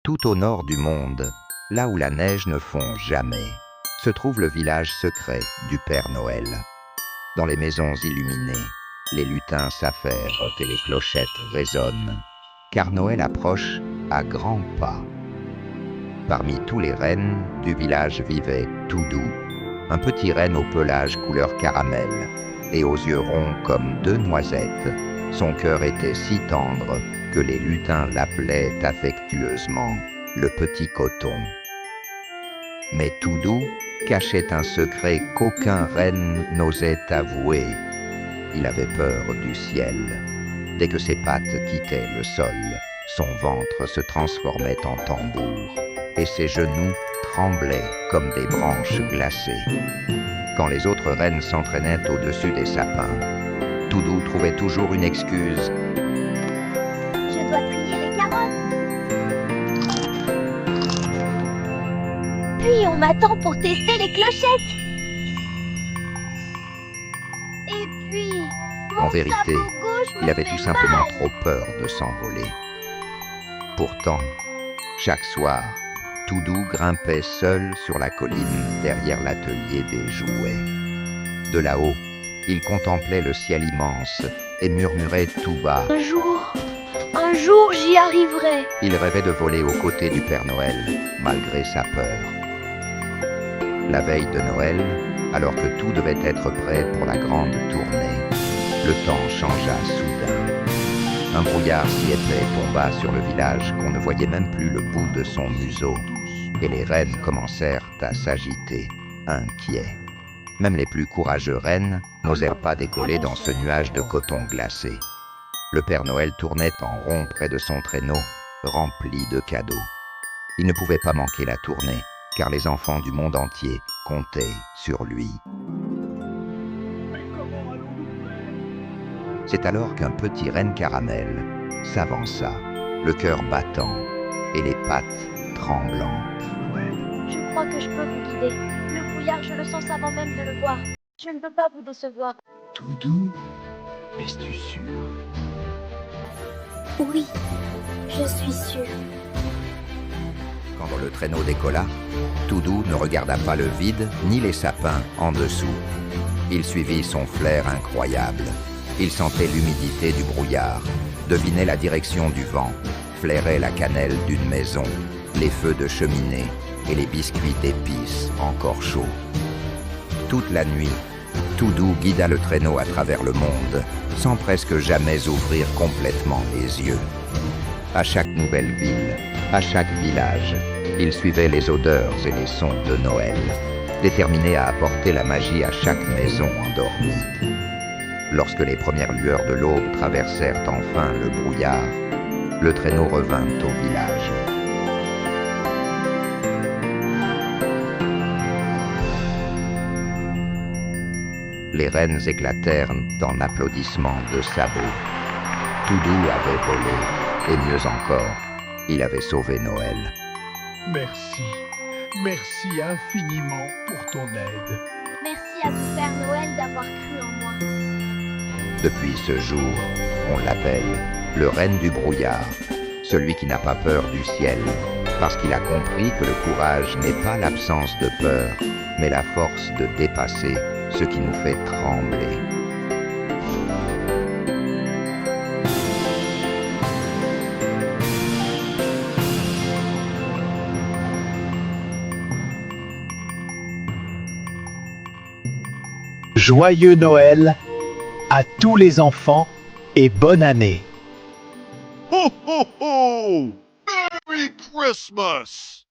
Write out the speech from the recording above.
Tout au nord du monde, là où la neige ne fond jamais, se trouve le village secret du Père Noël. Dans les maisons illuminées, les lutins s'affairent et les clochettes résonnent, car Noël approche à grands pas. Parmi tous les rennes du village vivait Toudou, un petit renne au pelage couleur caramel et aux yeux ronds comme deux noisettes. Son cœur était si tendre que les lutins l'appelaient affectueusement le petit coton. Mais Toudou cachait un secret qu'aucun renne n'osait avouer. Il avait peur du ciel. Dès que ses pattes quittaient le sol, son ventre se transformait en tambour et ses genoux tremblaient comme des branches glacées. Quand les autres rennes s'entraînaient au-dessus des sapins, Toudou trouvait toujours une excuse. Je dois trier les carottes. Puis on m'attend pour tester les clochettes. Et puis, En vérité, sabot gauche il me avait fait tout simplement mal. trop peur de s'envoler. Pourtant, chaque soir, Toudou grimpait seul sur la colline derrière l'atelier des jouets. De là-haut, il contemplait le ciel immense et murmurait tout bas. Un jour, j'y arriverai. Il rêvait de voler aux côtés du Père Noël, malgré sa peur. La veille de Noël, alors que tout devait être prêt pour la grande tournée, le temps changea soudain. Un brouillard si épais tomba sur le village qu'on ne voyait même plus le bout de son museau, et les rennes commencèrent à s'agiter, inquiets. Même les plus courageux rennes n'osèrent pas décoller dans ce nuage de coton glacé. Le Père Noël tournait en rond près de son traîneau, rempli de cadeaux. Il ne pouvait pas manquer la tournée, car les enfants du monde entier comptaient sur lui. C'est alors qu'un petit renne caramel s'avança, le cœur battant et les pattes tremblantes. Je crois que je peux vous guider. Le brouillard, je le sens avant même de le voir. Je ne peux pas vous décevoir. Toudou, es-tu sûr? Oui, je suis sûre. Quand le traîneau décolla, Toudou ne regarda pas le vide ni les sapins en dessous. Il suivit son flair incroyable. Il sentait l'humidité du brouillard, devinait la direction du vent, flairait la cannelle d'une maison, les feux de cheminée et les biscuits d'épices encore chauds. Toute la nuit, Toudou guida le traîneau à travers le monde, sans presque jamais ouvrir complètement les yeux. À chaque nouvelle ville, à chaque village, il suivait les odeurs et les sons de Noël, déterminé à apporter la magie à chaque maison endormie. Lorsque les premières lueurs de l'aube traversèrent enfin le brouillard, le traîneau revint au village. Les rennes éclatèrent en applaudissements de sabots. Toudou avait volé, et mieux encore, il avait sauvé Noël. Merci. Merci infiniment pour ton aide. Merci à vous, Père Noël, d'avoir cru en moi. Depuis ce jour, on l'appelle le renne du brouillard, celui qui n'a pas peur du ciel, parce qu'il a compris que le courage n'est pas l'absence de peur, mais la force de dépasser ce qui nous fait trembler. Joyeux Noël à tous les enfants et bonne année. Ho, ho, ho! Merry Christmas!